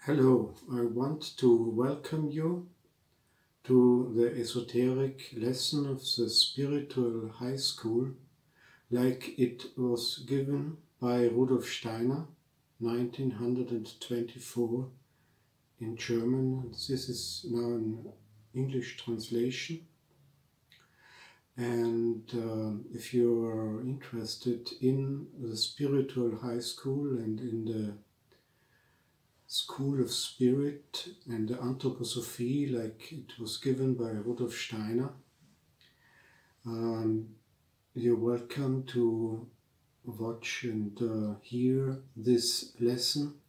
Hello, I want to welcome you to the esoteric lesson of the spiritual high school, like it was given by Rudolf Steiner, 1924 in German. This is now an English translation. And if you are interested in the spiritual high school and in the School of Spirit and the Anthroposophy, like it was given by Rudolf Steiner, you're welcome to watch and hear this lesson.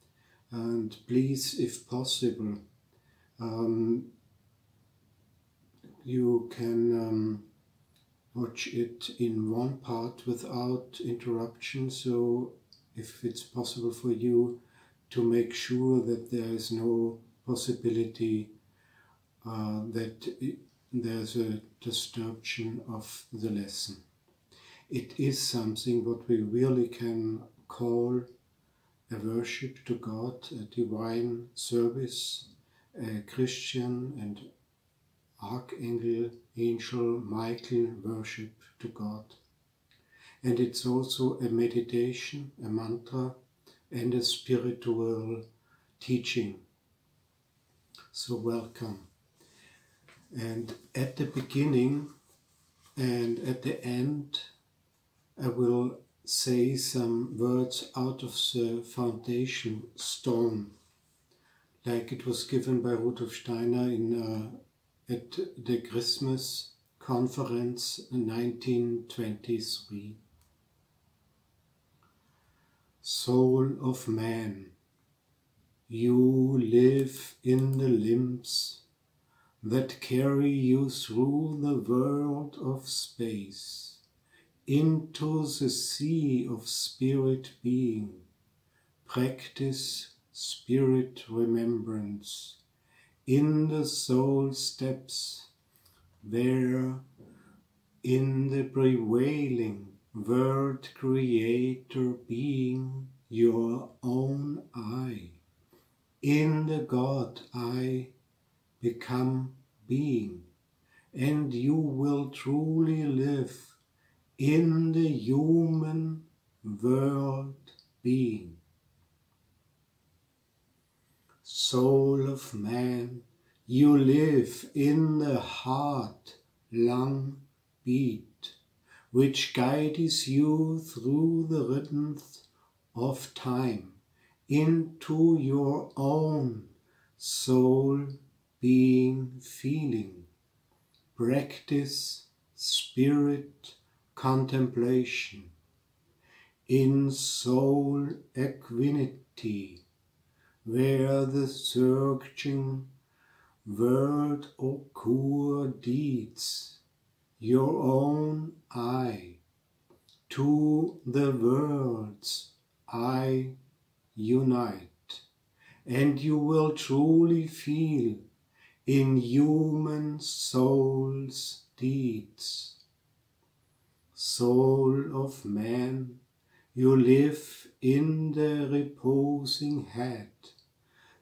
And please, if possible, you can watch it in one part without interruption. So if it's possible for you to make sure that there is no possibility that there's a disruption of the lesson. It is something what we really can call a worship to God, a divine service, a Christian and Archangel Michael worship to God. And it's also a meditation, a mantra, and a spiritual teaching. So welcome. And at the beginning and at the end, I will say some words out of the foundation stone, like it was given by Rudolf Steiner at the Christmas conference in 1923. Soul of man, you live in the limbs that carry you through the world of space, into the sea of spirit being. Practice spirit-remembrance in the soul steps, where in the prevailing world creator being your own I, in the God I become being, and you will truly live in the human world being. Soul of man, you live in the heart lung beat, which guides you through the rhythms of time into your own soul being feeling. Practice spirit-contemplation in soul-equanimity, where the searching word occur deeds your own I to the words I unite, and you will truly feel in human soul's deeds. Soul of man, you live in the reposing head,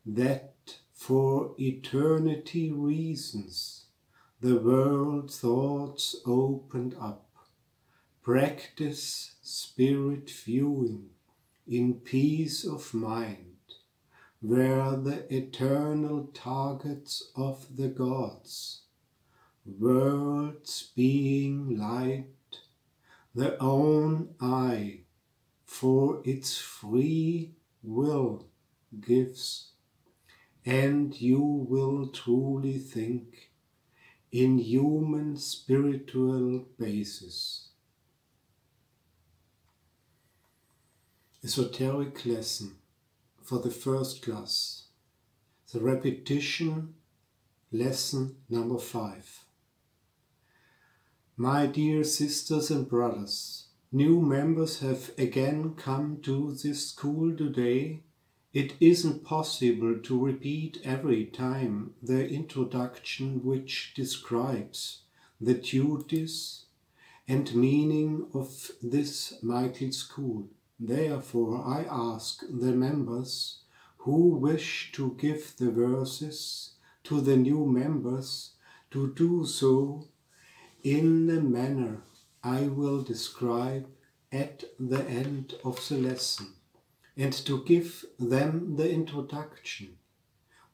that for eternity reasons the world thoughts opened up. Practice spirit viewing in peace of mind, where the eternal targets of the gods, worlds being light, the own I for its free will gives, and you will truly think in human spiritual basis. Esoteric lesson for the first class. The repetition lesson number 5. My dear sisters and brothers, new members have again come to this school today. It isn't possible to repeat every time the introduction which describes the duties and meaning of this Michael school. Therefore I ask the members who wish to give the verses to the new members to do so in the manner I will describe at the end of the lesson, and to give them the introduction,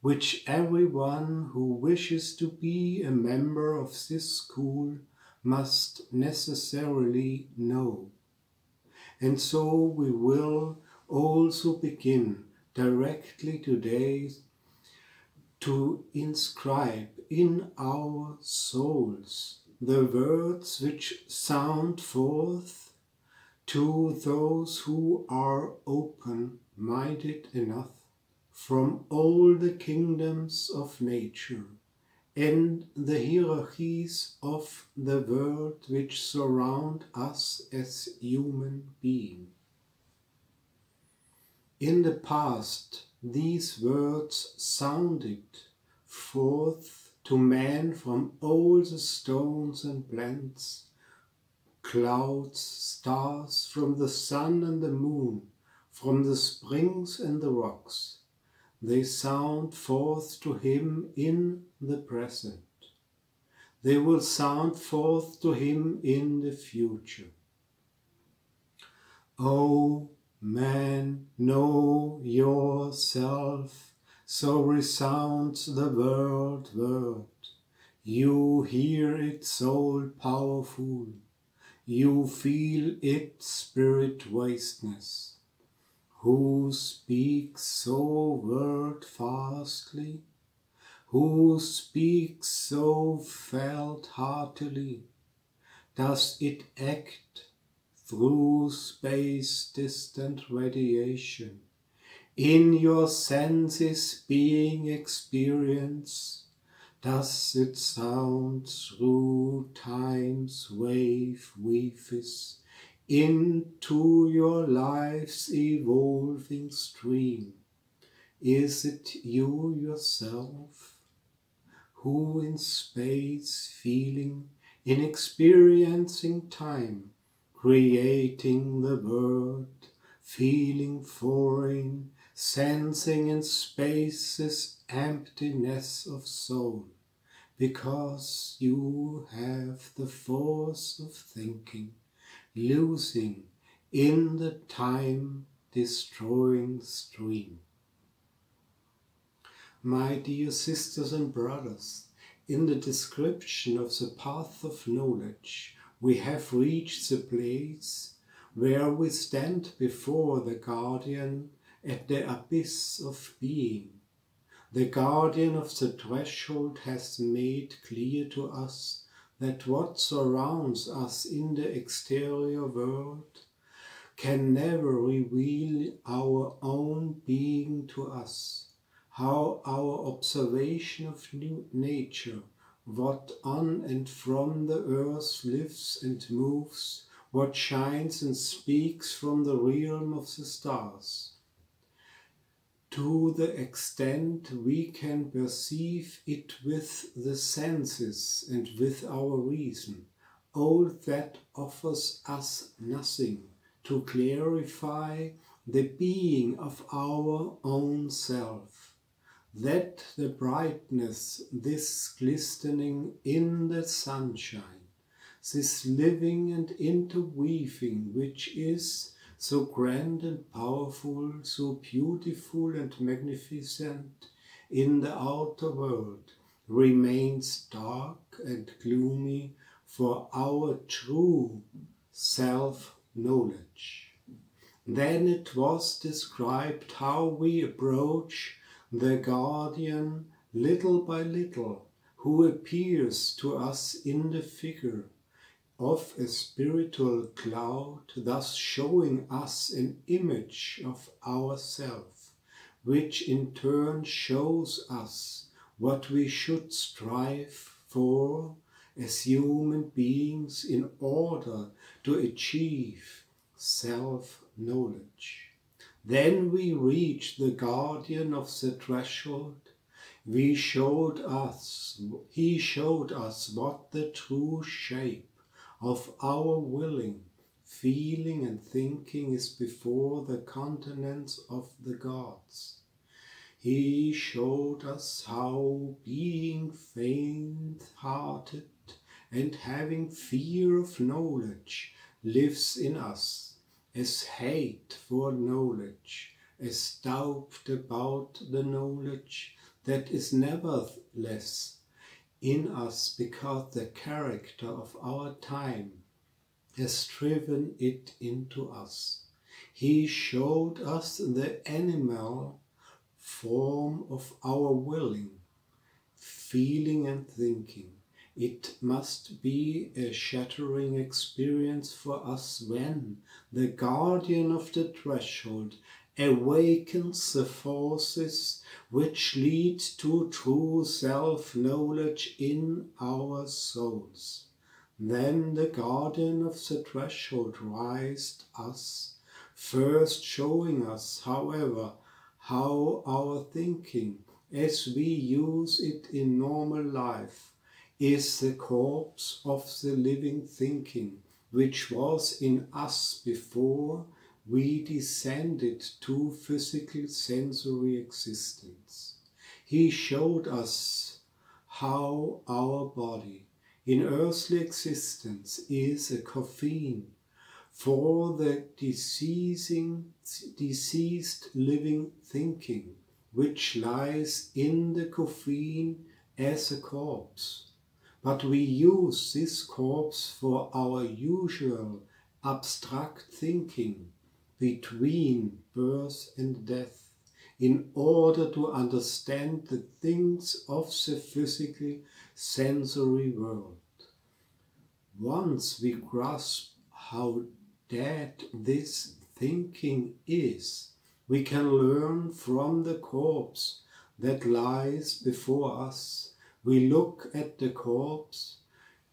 which everyone who wishes to be a member of this school must necessarily know. And so we will also begin directly today to inscribe in our souls the words which sound forth to those who are open-minded enough from all the kingdoms of nature and the hierarchies of the world which surround us as human beings. In the past, these words sounded forth to man from all the stones and plants, clouds, stars, from the sun and the moon, from the springs and the rocks. They sound forth to him in the present. They will sound forth to him in the future. O man, know yourself, so resounds the world word. You hear it soul powerful, you feel its spirit wasteness. Who speaks so word fastly? Who speaks so felt heartily? Does it act through space-distant radiation, in your senses being experience? Does it sound through time's wave weaves into your life's evolving stream? Is it you yourself, who in space feeling, in experiencing time, creating the world, feeling foreign, sensing in space's emptiness of soul, because you have the force of thinking, losing in the time-destroying stream? My dear sisters and brothers, in the description of the path of knowledge, we have reached the place where we stand before the guardian at the abyss of being. The guardian of the threshold has made clear to us that what surrounds us in the exterior world can never reveal our own being to us, how our observation of nature, what on and from the earth lives and moves, what shines and speaks from the realm of the stars. To the extent we can perceive it with the senses and with our reason, all that offers us nothing to clarify the being of our own self. That the brightness, this glistening in the sunshine, this living and interweaving which is so grand and powerful, so beautiful and magnificent in the outer world, remains dark and gloomy for our true self-knowledge. Then it was described how we approach the guardian little by little, who appears to us in the figure of a spiritual cloud, thus showing us an image of ourself, which in turn shows us what we should strive for as human beings in order to achieve self-knowledge. Then we reach the guardian of the threshold. He showed us what the true shape of our willing, feeling and thinking is before the continents of the gods. He showed us how being faint-hearted and having fear of knowledge lives in us, as hate for knowledge, as doubt about the knowledge that is nevertheless in us because the character of our time has driven it into us. He showed us the animal form of our willing, feeling and thinking. It must be a shattering experience for us when the guardian of the threshold awakens the forces which lead to true self-knowledge in our souls. Then the guardian of the threshold raised us, first showing us, however, how our thinking, as we use it in normal life, is the corpse of the living thinking, which was in us before we descended to physical sensory existence. He showed us how our body in earthly existence is a coffin for the deceased living thinking, which lies in the coffin as a corpse. But we use this corpse for our usual abstract thinking between birth and death, in order to understand the things of the physical sensory world. Once we grasp how dead this thinking is, we can learn from the corpse that lies before us. We look at the corpse,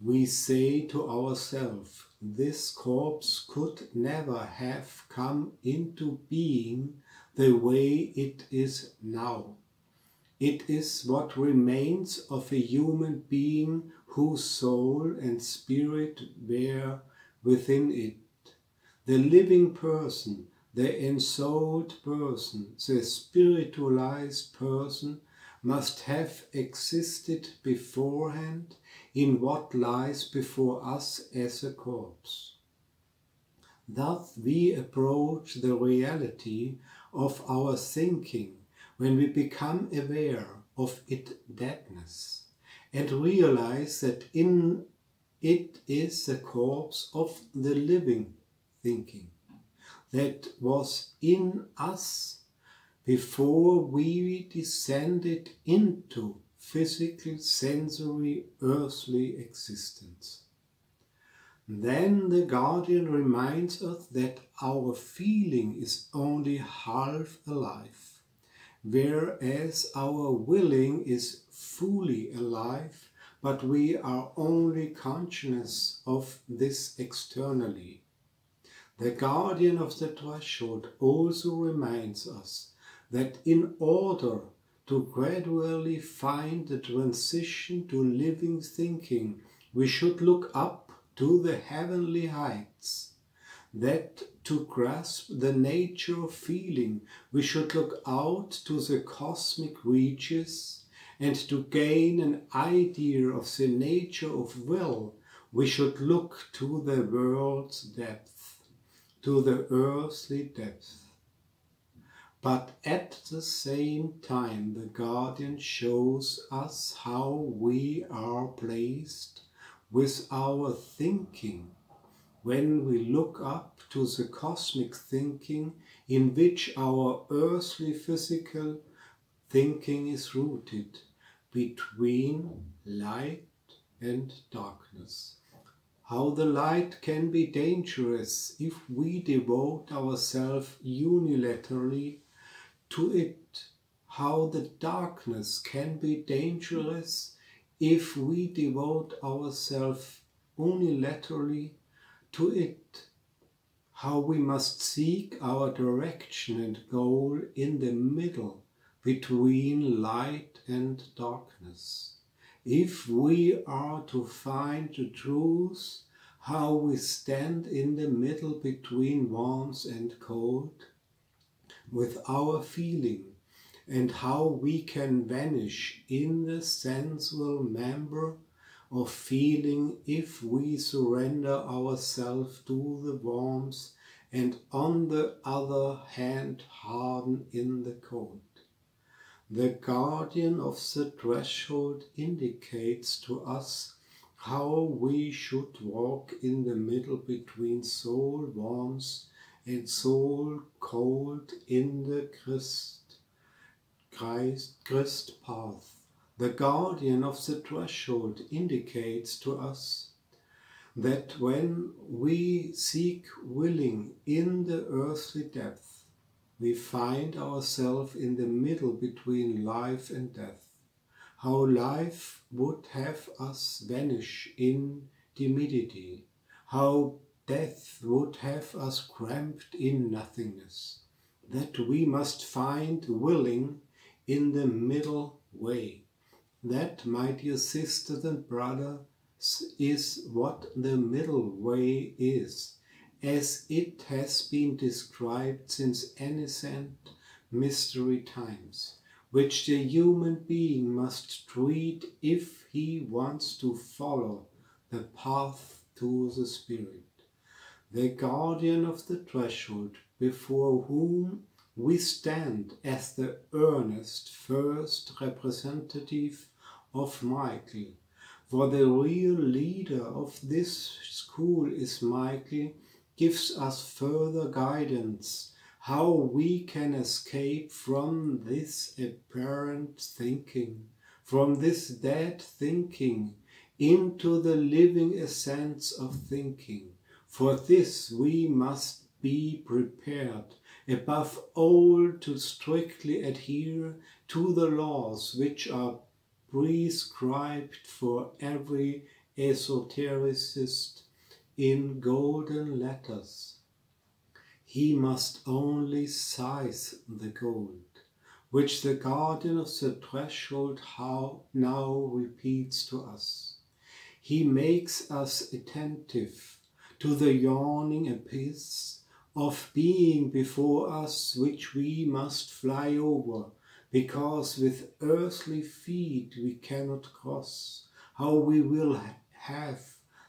we say to ourselves, this corpse could never have come into being the way it is now. It is what remains of a human being whose soul and spirit were within it. The living person, the ensouled person, the spiritualized person must have existed beforehand in what lies before us as a corpse. Thus we approach the reality of our thinking when we become aware of its deadness and realize that in it is the corpse of the living thinking that was in us before we descended into physical, sensory, earthly existence. Then the guardian reminds us that our feeling is only half alive, whereas our willing is fully alive, but we are only conscious of this externally. The guardian of the threshold also reminds us that in order to gradually find the transition to living thinking, we should look up to the heavenly heights. That to grasp the nature of feeling, we should look out to the cosmic reaches, and to gain an idea of the nature of will, we should look to the world's depth, to the earthly depth. But at the same time, the guardian shows us how we are placed with our thinking when we look up to the cosmic thinking in which our earthly physical thinking is rooted between light and darkness. How the light can be dangerous if we devote ourselves unilaterally to it. How the darkness can be dangerous if we devote ourselves unilaterally to it. How we must seek our direction and goal in the middle between light and darkness. If we are to find the truth, how we stand in the middle between warmth and cold, with our feeling and how we can vanish in the sensual member of feeling if we surrender ourselves to the warmth and on the other hand harden in the cold. The guardian of the threshold indicates to us how we should walk in the middle between soul warmth and soul cold in the Christ path. The guardian of the threshold indicates to us that when we seek willing in the earthly depth, we find ourselves in the middle between life and death. How life would have us vanish in timidity, how death would have us cramped in nothingness, that we must find willing in the middle way. That, my dear sisters and brothers, is what the middle way is, as it has been described since ancient mystery times, which the human being must tread if he wants to follow the path to the Spirit. The guardian of the threshold, before whom we stand as the earnest first representative of Michael. For the real leader of this school is Michael, gives us further guidance how we can escape from this apparent thinking, from this dead thinking, into the living essence of thinking. For this we must be prepared, above all, to strictly adhere to the laws which are prescribed for every esotericist in golden letters. He must only seize the gold, which the guardian of the threshold now repeats to us. He makes us attentive to the yawning abyss of being before us, which we must fly over, because with earthly feet we cannot cross. How we will have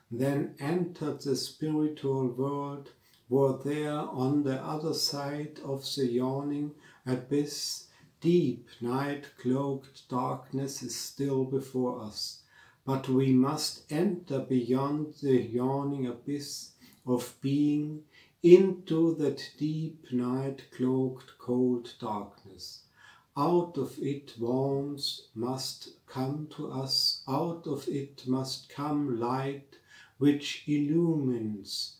then entered the spiritual world, were there on the other side of the yawning abyss, deep night-cloaked darkness is still before us. But we must enter beyond the yawning abyss of being into that deep night-cloaked cold darkness. Out of it warmth must come to us, out of it must come light which illumines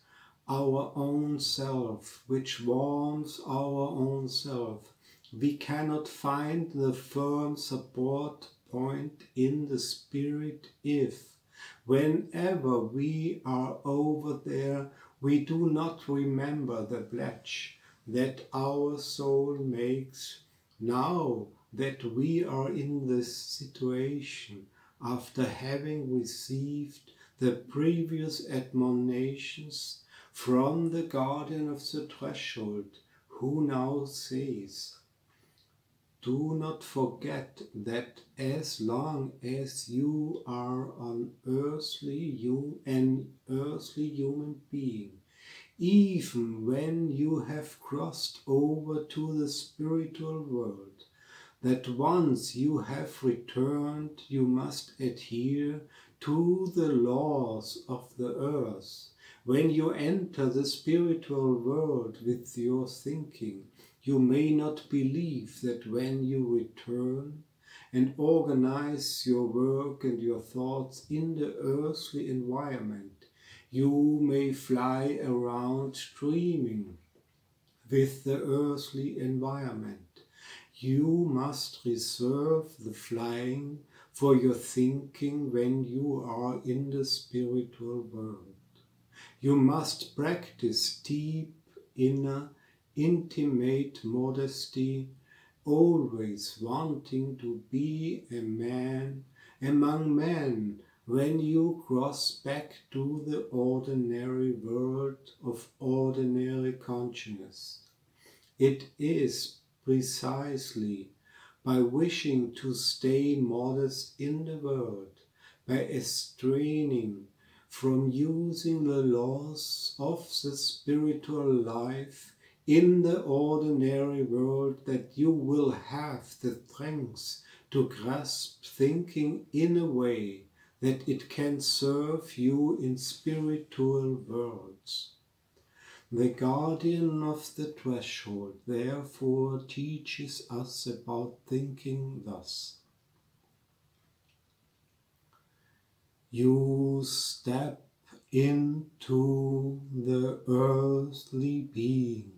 our own self, which warms our own self. We cannot find the firm support point in the Spirit if, whenever we are over there, we do not remember the pledge that our soul makes now that we are in this situation, after having received the previous admonitions from the guardian of the threshold, who now says, do not forget that as long as you are an earthly human being, even when you have crossed over to the spiritual world, that once you have returned, you must adhere to the laws of the earth. When you enter the spiritual world with your thinking, you may not believe that when you return and organize your work and your thoughts in the earthly environment, you may fly around dreaming with the earthly environment. You must reserve the flying for your thinking when you are in the spiritual world. You must practice deep, inner, intimate modesty, always wanting to be a man among men when you cross back to the ordinary world of ordinary consciousness. It is precisely by wishing to stay modest in the world, by estraining from using the laws of the spiritual life in the ordinary world, that you will have the strength to grasp thinking in a way that it can serve you in spiritual worlds. The guardian of the threshold therefore teaches us about thinking thus. You step into the earthly being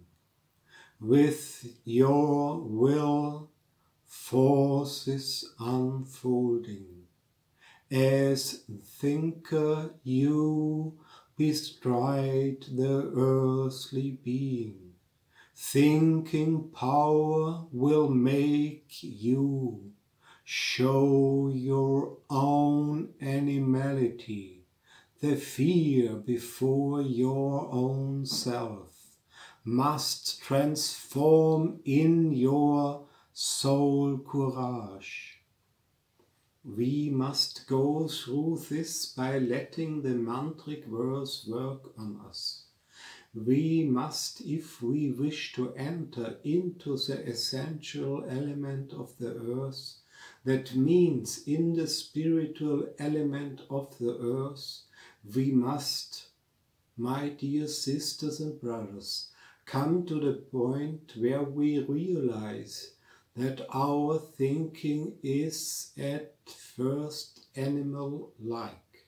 with your will forces unfolding. As thinker you bestride the earthly being. Thinking power will make you show your own animality, the fear before your own self must transform in your soul courage. We must go through this by letting the mantric verse work on us. We must, if we wish to enter into the essential element of the earth, that means in the spiritual element of the earth, we must, my dear sisters and brothers, come to the point where we realize that our thinking is at first animal-like.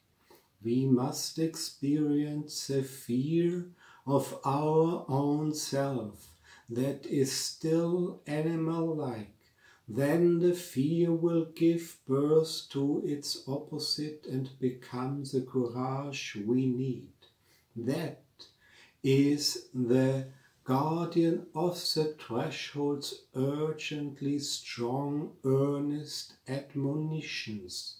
We must experience the fear of our own self that is still animal-like. Then the fear will give birth to its opposite and become the courage we need. That is the guardian of the threshold's urgently strong, earnest admonitions,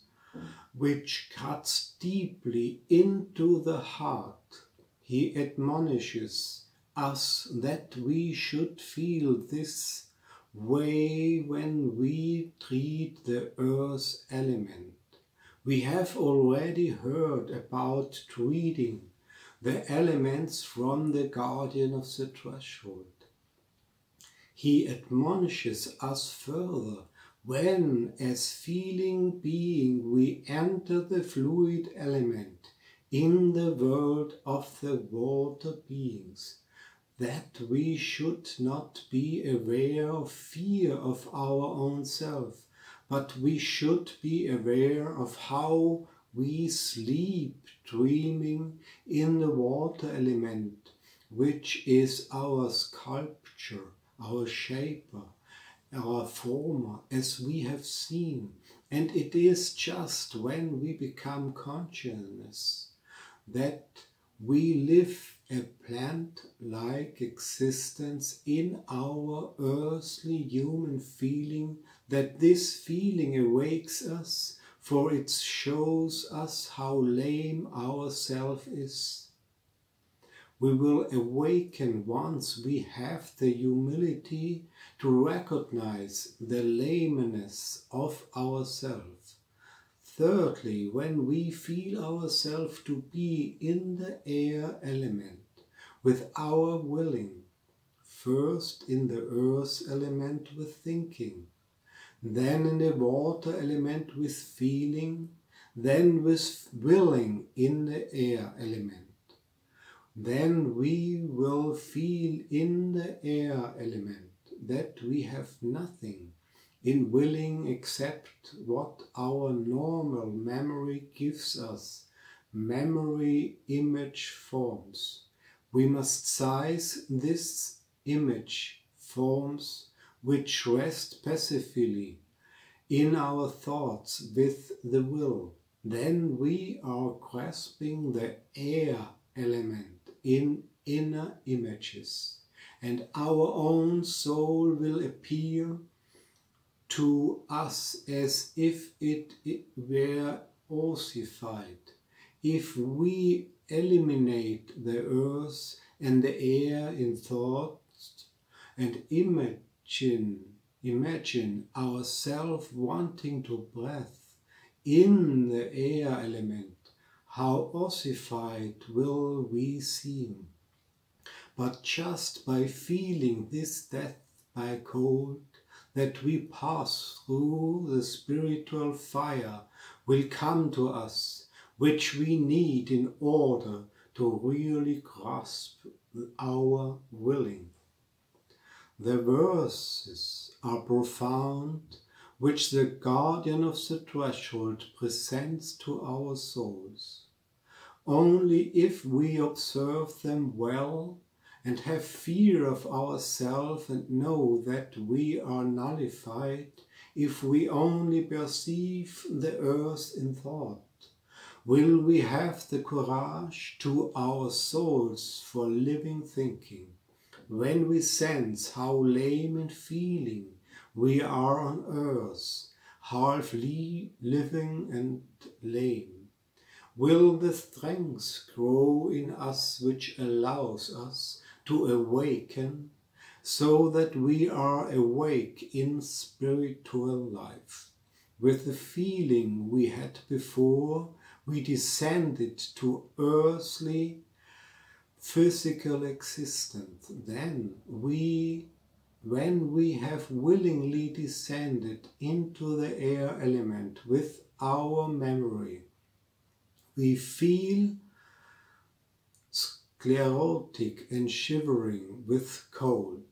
which cuts deeply into the heart. He admonishes us that we should feel this way when we treat the earth element. We have already heard about treating the elements from the guardian of the threshold. He admonishes us further when, as feeling being, we enter the fluid element in the world of the water beings, that we should not be aware of fear of our own self, but we should be aware of how we sleep, dreaming in the water element, which is our sculpture, our shaper, our former, as we have seen. And it is just when we become consciousness that we live a plant-like existence in our earthly human feeling, that this feeling awakes us, for it shows us how lame our self is. We will awaken once we have the humility to recognize the lameness of ourself. Thirdly, when we feel ourselves to be in the air element with our willing, first in the earth element with thinking, then in the water element with feeling, then with willing in the air element. Then we will feel in the air element that we have nothing in willing except what our normal memory gives us, memory image forms. We must size this image forms which rest passively in our thoughts with the will. Then we are grasping the air element in inner images, and our own soul will appear to us as if it were ossified. If we eliminate the earth and the air in thoughts and imagine imagine ourselves wanting to breathe in the air element, how ossified will we seem? But just by feeling this death by cold that we pass through, the spiritual fire will come to us, which we need in order to really grasp our willing. The verses are profound, which the guardian of the threshold presents to our souls. Only if we observe them well and have fear of ourselves and know that we are nullified, if we only perceive the earth in thought, will we have the courage to our souls for living thinking, when we sense how lame in feeling we are on earth, half living and lame. Will the strength grow in us which allows us to awaken, so that we are awake in spiritual life? With the feeling we had before we descended to earthly physical existence, then when we have willingly descended into the air element with our memory, we feel sclerotic and shivering with cold.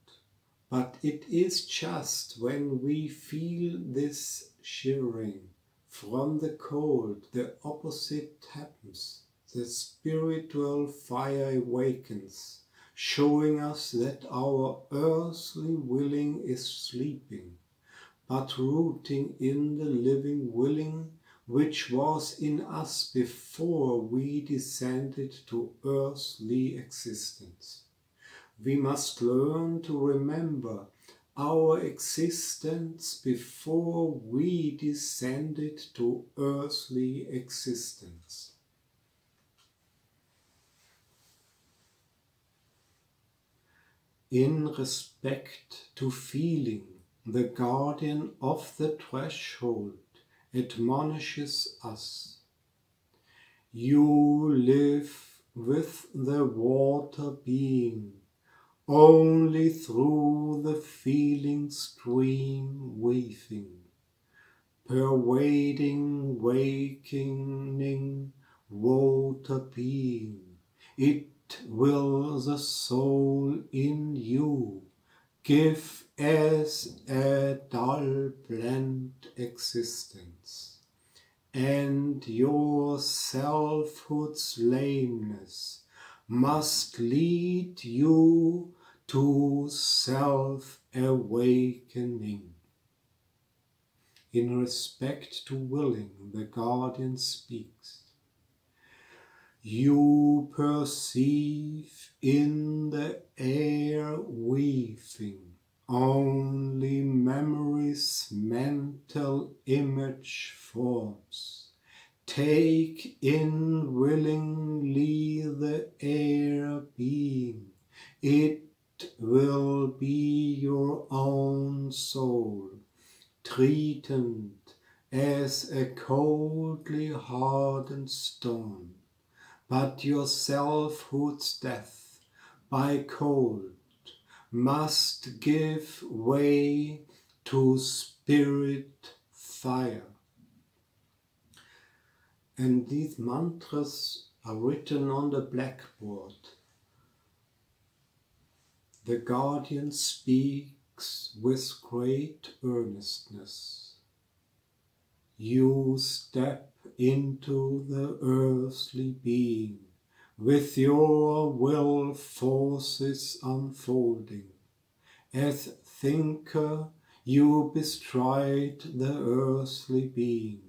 But it is just when we feel this shivering from the cold, the opposite happens. The spiritual fire awakens, showing us that our earthly willing is sleeping, but rooting in the living willing which was in us before we descended to earthly existence. We must learn to remember our existence before we descended to earthly existence. In respect to feeling, the guardian of the threshold admonishes us. You live with the water being, only through the feeling stream weaving, pervading, wakening, water being. It will the soul in you give as a dull blend existence, and your selfhood's lameness must lead you to self-awakening. In respect to willing, the guardian speaks. You perceive in the air weaving only memory's mental image forms. Take in willingly the air being. It will be your own soul, treated as a coldly hardened stone. But your selfhood's death by cold must give way to spirit fire. And these mantras are written on the blackboard. The guardian speaks with great earnestness. You step into the earthly being, with your will forces unfolding. As thinker, you bestride the earthly being.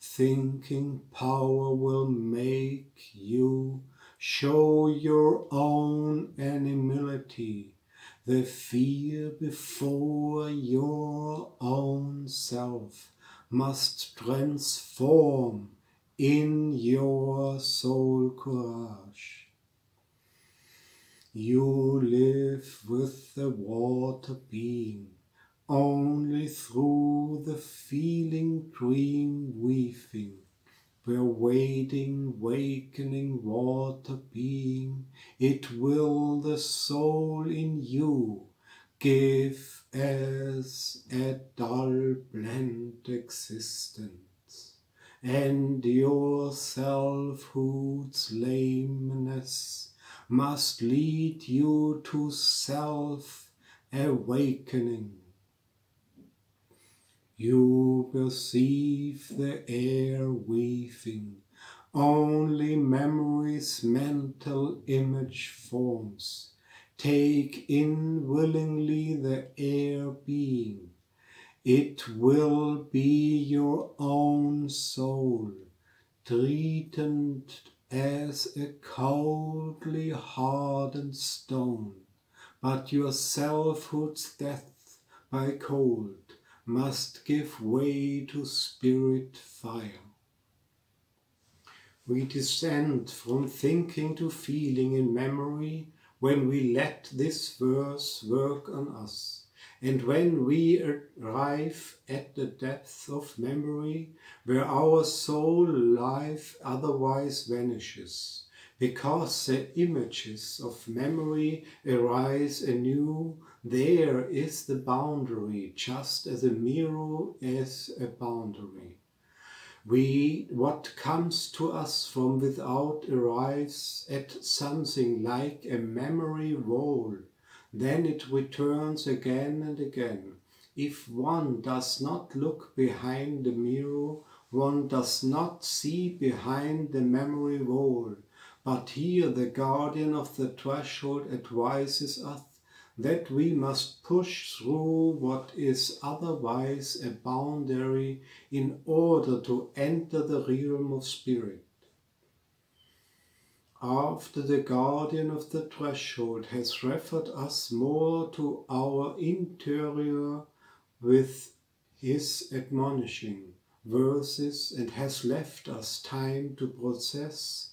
Thinking power will make you show your own animality, the fear before your own self must transform in your soul courage. You live with the water being, only through the feeling dream weaving, where wading, wakening water being, it will the soul in you give as a dull blend existence, and your selfhood's lameness must lead you to self-awakening. You perceive the air weaving, only memory's mental image forms. Take in willingly the air being. It will be your own soul, treated as a coldly hardened stone. But your selfhood's death by cold must give way to spirit fire. We descend from thinking to feeling in memory when we let this verse work on us, and when we arrive at the depth of memory where our soul life otherwise vanishes, because the images of memory arise anew. There is the boundary, just as a mirror is a boundary. What comes to us from without arrives at something like a memory wall. Then it returns again and again. If one does not look behind the mirror, one does not see behind the memory wall. But here the guardian of the threshold advises us that we must push through what is otherwise a boundary in order to enter the realm of spirit. After the guardian of the threshold has referred us more to our interior with his admonishing verses and has left us time to process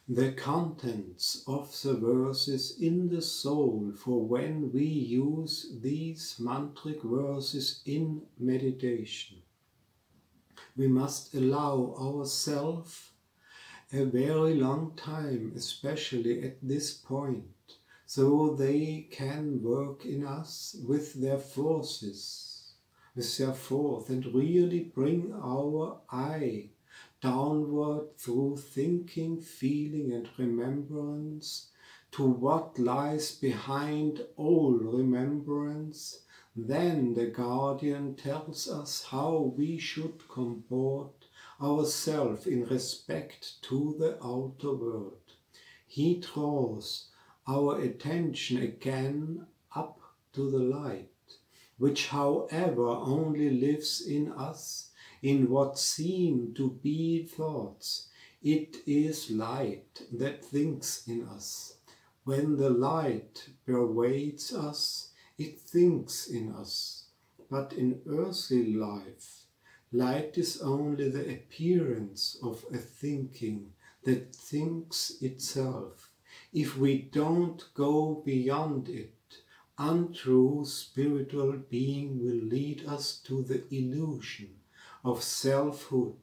the contents of the verses in the soul for when we use these mantric verses in meditation. We must allow ourselves a very long time, especially at this point, so they can work in us with their forces, with their force, and really bring our eye downward through thinking, feeling and remembrance to what lies behind all remembrance. Then the guardian tells us how we should comport ourselves in respect to the outer world. He draws our attention again up to the light, which however only lives in us in what seem to be thoughts. It is light that thinks in us. When the light pervades us, it thinks in us. But in earthly life, light is only the appearance of a thinking that thinks itself. If we don't go beyond it, untrue spiritual being will lead us to the illusion of selfhood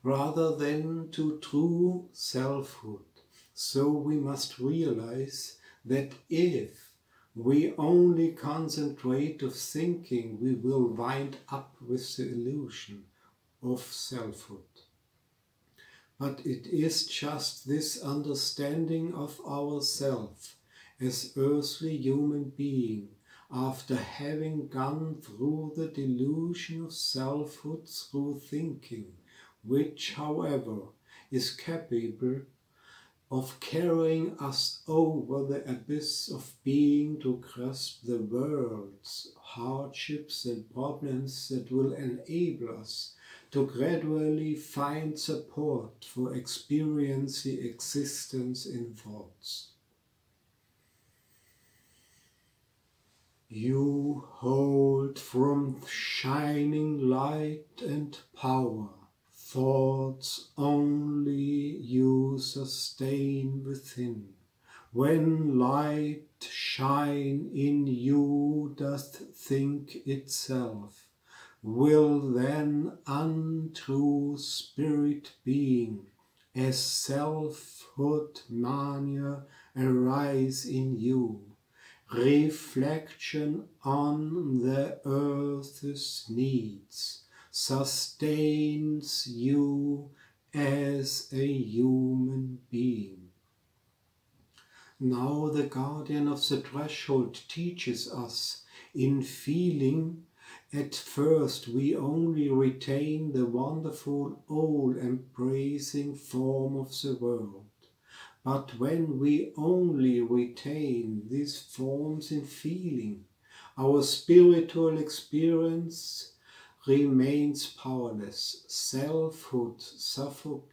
rather than to true selfhood. So we must realize that if we only concentrate on thinking, we will wind up with the illusion of selfhood. But it is just this understanding of ourself as earthly human being, after having gone through the delusion of selfhood through thinking, which, however, is capable of carrying us over the abyss of being to grasp the world's hardships and problems that will enable us to gradually find support for experiencing existence in thoughts. You hold from shining light and power thoughts only you sustain within, when light shine in you doth think itself, will then untrue spirit being, as selfhood mania arise in you, reflection on the earth's needs, sustains you as a human being. Now the guardian of the threshold teaches us, in feeling, at first we only retain the wonderful all-embracing form of the world. But when we only retain these forms in feeling, our spiritual experience remains powerless. Selfhood suffocates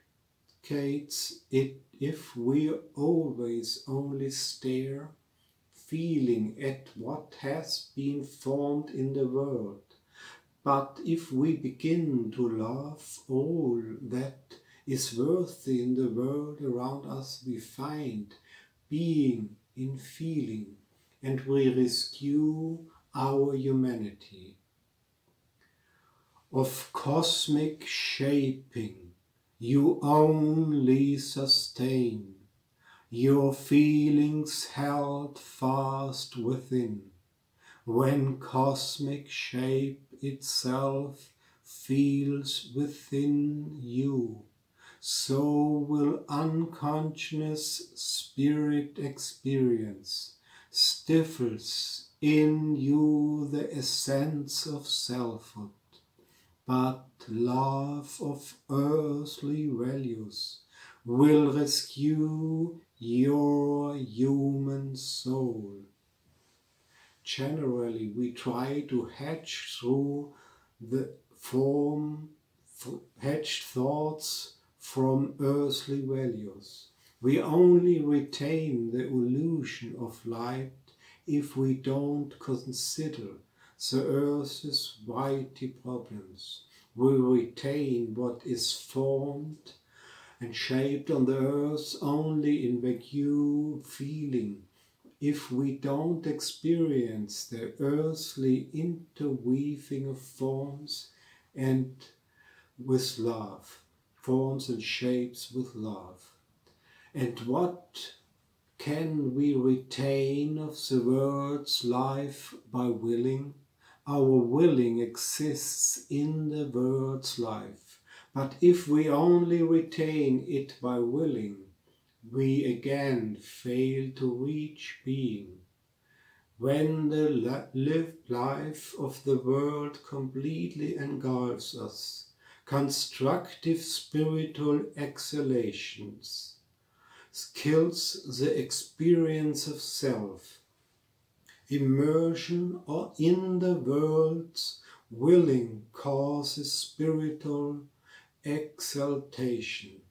it if we always only stare, feeling at what has been formed in the world. But if we begin to love all that is worthy in the world around us, we find being in feeling, and we rescue our humanity. Of cosmic shaping you only sustain, your feelings held fast within, when cosmic shape itself feels within you. So will unconscious spirit experience stifles in you the essence of selfhood, but love of earthly values will rescue your human soul. Generally, we try to hedge through the hedged thoughts from earthly values. We only retain the illusion of light if we don't consider the earth's mighty problems. We retain what is formed and shaped on the earth only in vague feeling, if we don't experience the earthly interweaving of forms and with love, forms and shapes with love. And what can we retain of the world's life by willing? Our willing exists in the world's life, but if we only retain it by willing, we again fail to reach being. When the lived life of the world completely engulfs us, constructive spiritual exhalations kills the experience of self. Immersion or in the world's willing causes spiritual exaltation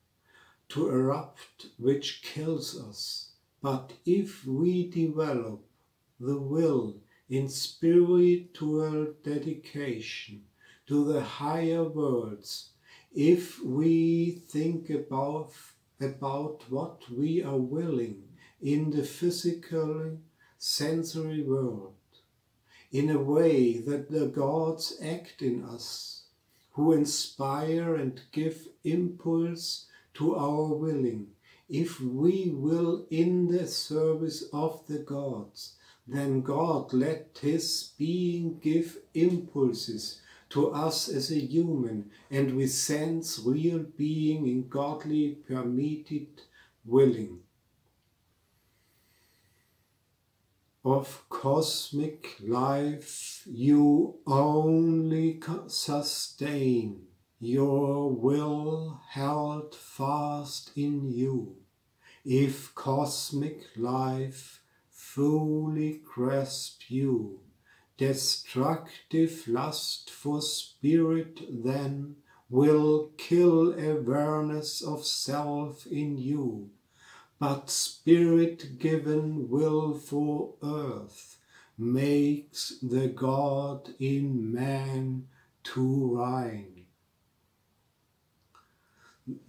to erupt, which kills us. But if we develop the will in spiritual dedication to the higher worlds, if we think about what we are willing in the physical sensory world, in a way that the gods act in us, who inspire and give impulse to our willing. If we will in the service of the gods, then God let his being give impulses to us as a human, and we sense real being in godly permitted willing. Of cosmic life you only sustain, your will held fast in you, if cosmic life fully grasp you. Destructive lust for spirit then will kill awareness of self in you, but spirit-given will for earth makes the God in man to reign.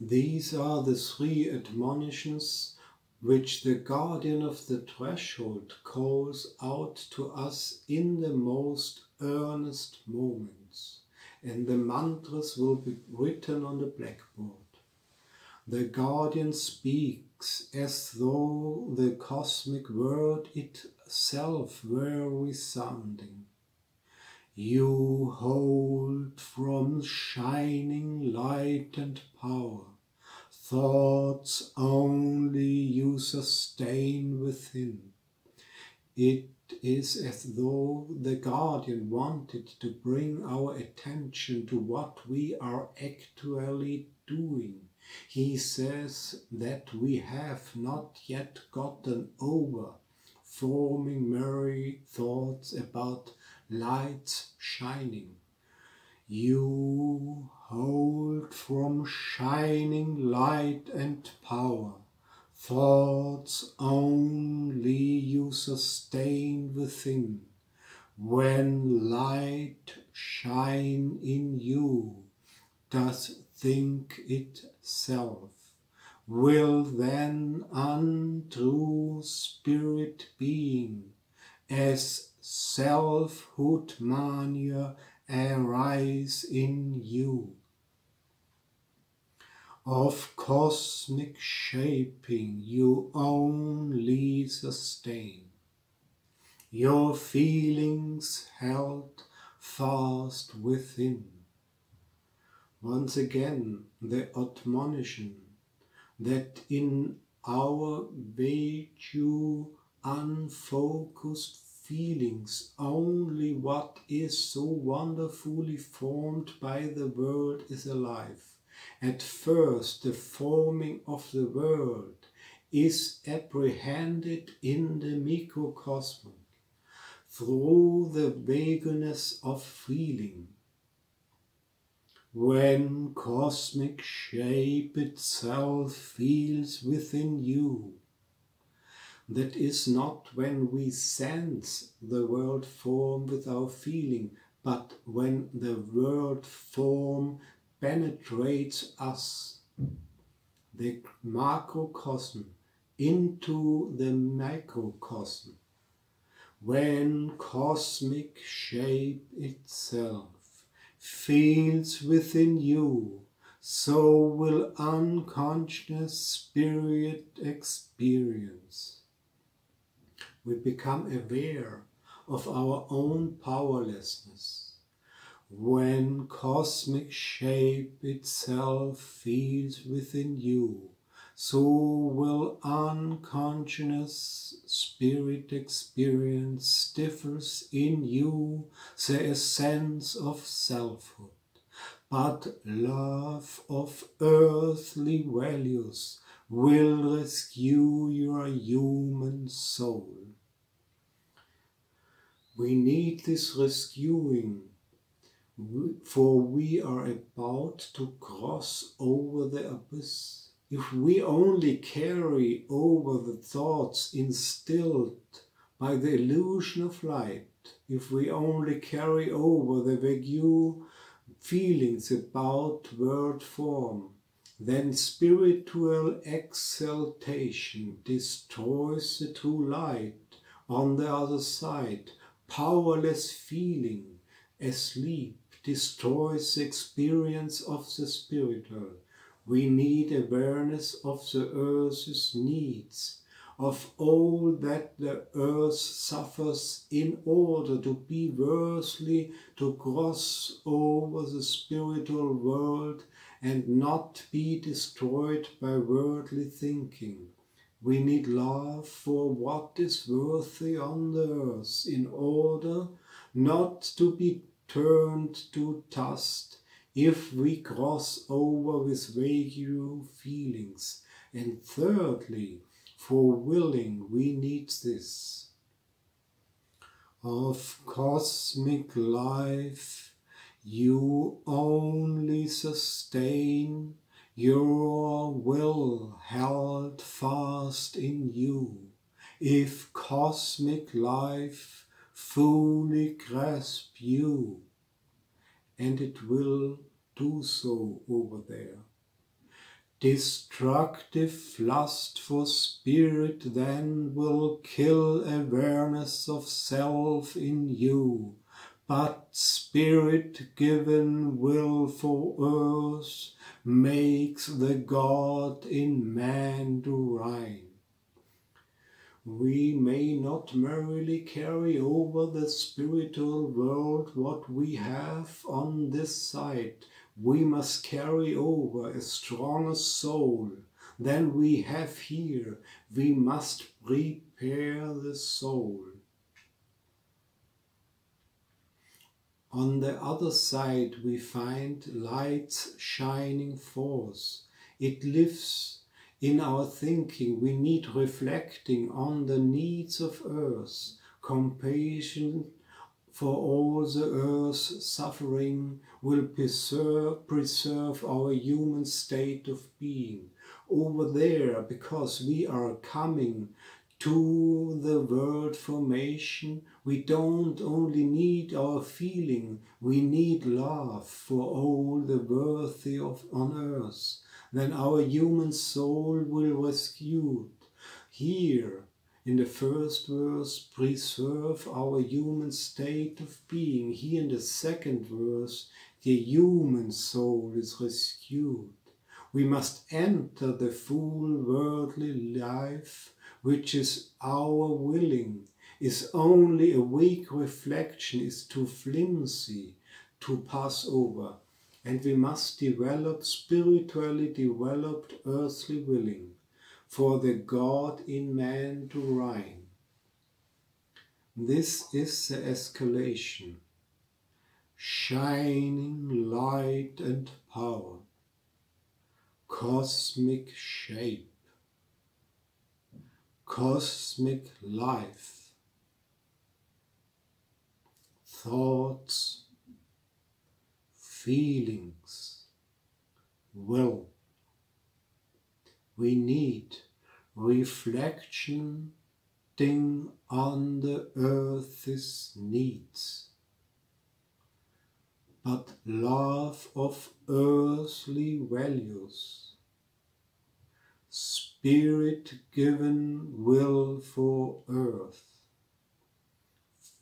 These are the three admonitions which the guardian of the threshold calls out to us in the most earnest moments, and the mantras will be written on the blackboard. The guardian speaks as though the cosmic word itself were resounding. You hold from shining light and power, thoughts only you sustain within. It is as though the guardian wanted to bring our attention to what we are actually doing. He says that we have not yet gotten over forming merry thoughts about lights shining. You hold from shining light and power, thoughts only you sustain within. When light shine in you, does think itself, will then untrue spirit being, as selfhood mania arise in you, of cosmic shaping you only sustain, your feelings held fast within. Once again, the admonition that in our vague, unfocused feelings, only what is so wonderfully formed by the world is alive. At first, the forming of the world is apprehended in the microcosm through the vagueness of feeling. When cosmic shape itself feels within you, that is not when we sense the world form with our feeling, but when the world form penetrates us, the macrocosm, into the microcosm. When cosmic shape itself feels within you, so will unconscious spirit experience. We become aware of our own powerlessness. When cosmic shape itself feels within you, so will unconscious spirit experience differs in you the sense of selfhood. But love of earthly values will rescue your human soul. We need this rescuing, for we are about to cross over the abyss. If we only carry over the thoughts instilled by the illusion of light, if we only carry over the vague feelings about world form, then spiritual exaltation destroys the true light. On the other side, powerless feeling, asleep, destroys the experience of the spiritual. We need awareness of the earth's needs, of all that the earth suffers in order to be worthy to cross over the spiritual world and not be destroyed by worldly thinking. We need love for what is worthy on the earth in order not to be turned to dust if we cross over with vague feelings. And thirdly, for willing, we need this. Of cosmic life, you only sustain your will held fast in you. If cosmic life fully grasp you, and it will do so over there. Destructive lust for spirit then will kill awareness of self in you, but spirit-given will for earth makes the God in man divine. We may not merely carry over the spiritual world what we have on this side. We must carry over a stronger soul than we have here. We must prepare the soul. On the other side we find light's shining force. It lives in our thinking. We need reflecting on the needs of earth, compassion for all the earth's suffering will preserve our human state of being. Over there, because we are coming to the world formation, we don't only need our feeling, we need love for all the worthy on earth. Then our human soul will rescue. Here, in the first verse, preserve our human state of being. Here in the second verse, the human soul is rescued. We must enter the full worldly life, which is our willing, is only a weak reflection, is too flimsy to pass over. And we must develop spiritually developed earthly willing, for the God in man to reign. This is the escalation, shining light and power, cosmic shape, cosmic life, thoughts, feelings, will. We need reflecting on the earth's needs, but love of earthly values, spirit-given will for earth.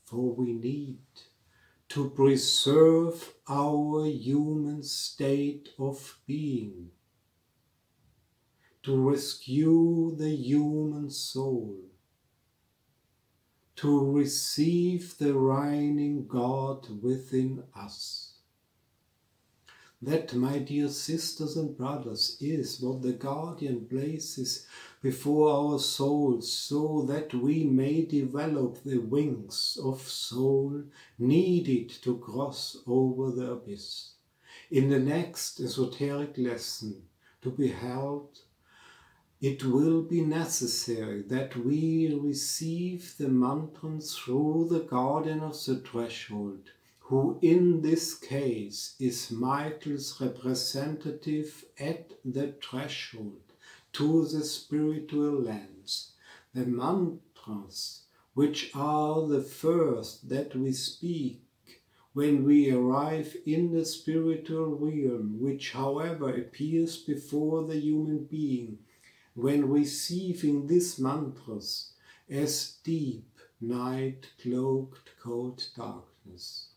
For we need to preserve our human state of being, to rescue the human soul, to receive the reigning God within us. That, my dear sisters and brothers, is what the guardian places before our souls, so that we may develop the wings of soul needed to cross over the abyss. In the next esoteric lesson to be held, it will be necessary that we receive the mantrams through the guardian of the threshold, who in this case is Michael's representative at the threshold to the spiritual lands. The mantras, which are the first that we speak when we arrive in the spiritual realm, which however appears before the human being, when receiving these mantras as deep night cloaked cold darkness.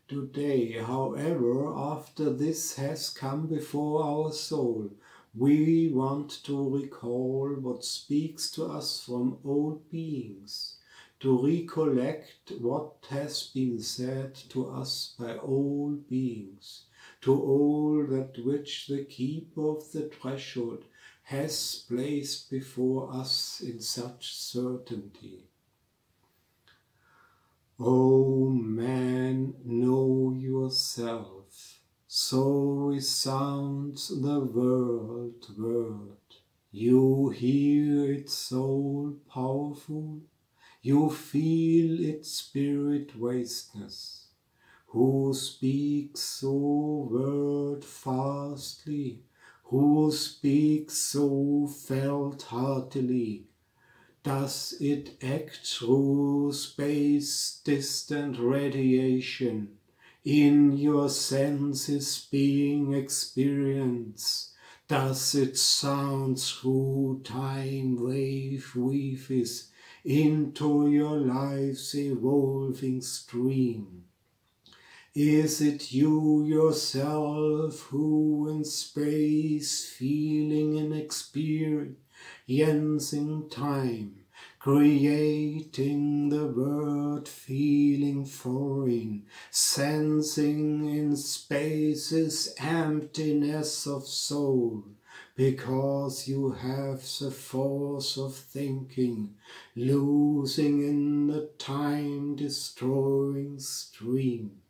Today, however, after this has come before our soul, we want to recall what speaks to us from old beings, to recollect what has been said to us by old beings, to all that which the keeper of the threshold has placed before us in such certainty. O man, know yourself, so resounds the word. You hear its soul powerful, you feel its spirit vastness. Who speaks so word fastly, who speaks so felt heartily? Does it act through space-distant radiation, in your senses being experienced? Does it sound through time wave weaves into your life's evolving stream? Is it you yourself who in space, feeling and experiencing time, creating the word, feeling foreign, sensing in space's emptiness of soul, because you have the force of thinking, losing in the time-destroying stream?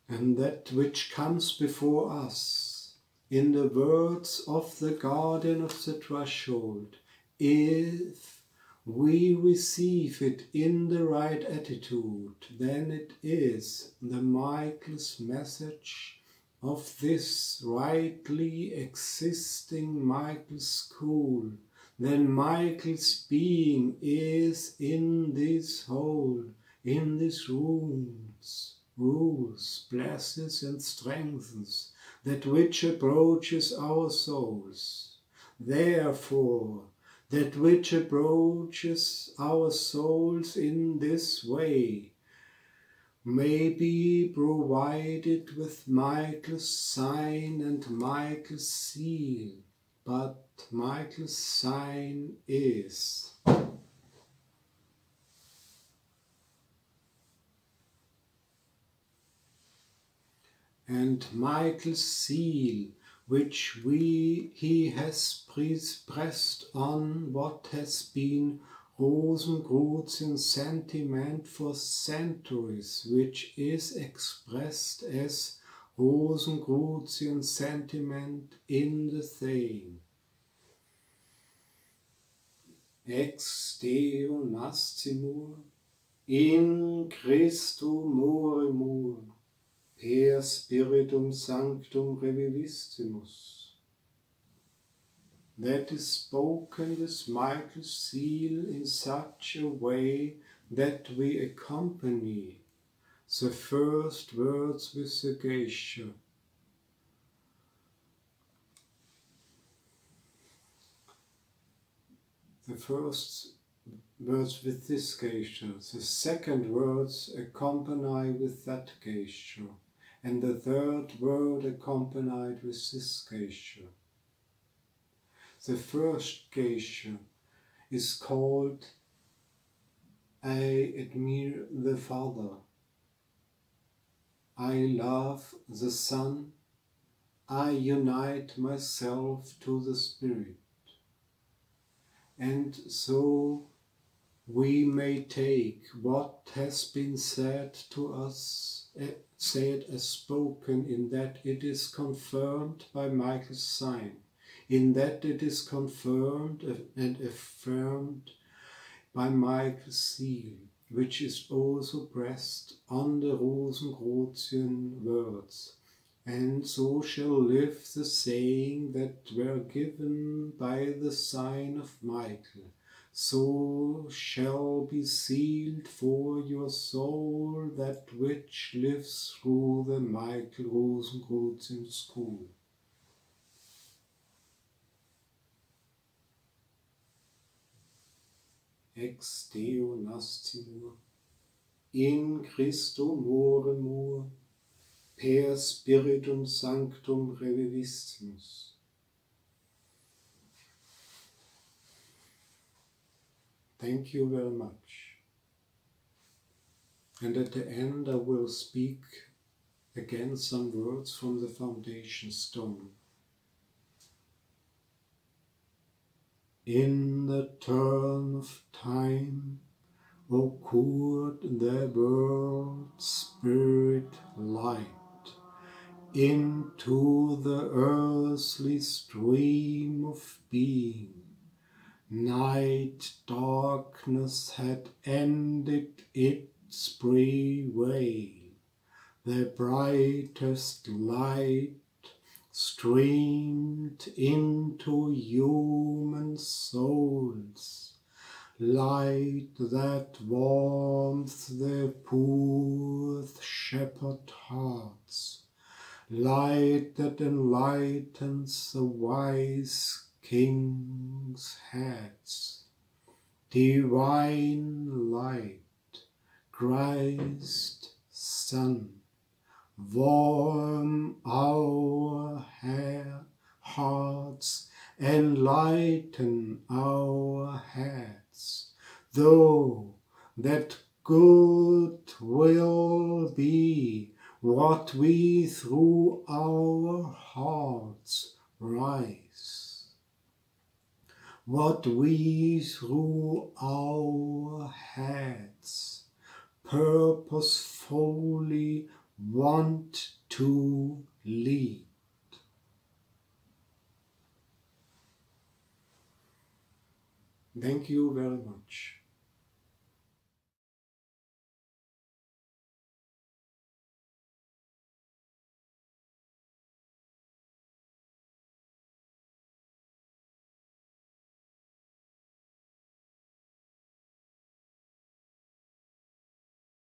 And that which comes before us, in the words of the guardian of the threshold, if we receive it in the right attitude, then it is the Michael's message of this rightly existing Michael's school. Then Michael's being is in this whole, in these rules, blesses and strengthens that which approaches our souls. Therefore, that which approaches our souls in this way may be provided with Michael's sign and Michael's seal, but Michael's sign is and Michael's seal, which he has pressed on what has been Rosenkreuz's sentiment for centuries, which is expressed as Rosenkreuz's sentiment in the saying, Ex Deo nascimur, in Christo moremur, per spiritum sanctum revivissimus. That is spoken with Michael's seal in such a way that we accompany the first words with the gesture. The first words with this gesture, the second words accompany with that gesture, and the third word accompanied with this gesture. The first gesture is called I admire the Father, I love the Son, I unite myself to the Spirit. And so we may take what has been said to us, said as spoken, in that it is confirmed by Michael's sign, in that it is confirmed and affirmed by Michael's seal, which is also pressed on the Rosenkreuz's words. And so shall live the saying that were given by the sign of Michael. So shall be sealed for your soul that which lives through the Michael Rosenkreuz school. Ex Deo nascimur, in Christo moremur, per spiritum sanctum revivissimus. Thank you very much. And at the end I will speak again some words from the foundation stone. In the turn of time occurred the world spirit light into the earthly stream of being. Night darkness had ended its prevail. The brightest light streamed into human souls, light that warmed the poor shepherd hearts, light that enlightens the wise king's heads, divine light, Christ Son, warm our hearts, enlighten our heads, though that good will be what we through our hearts rise, what we through our heads purposefully want to lead. Thank you very much.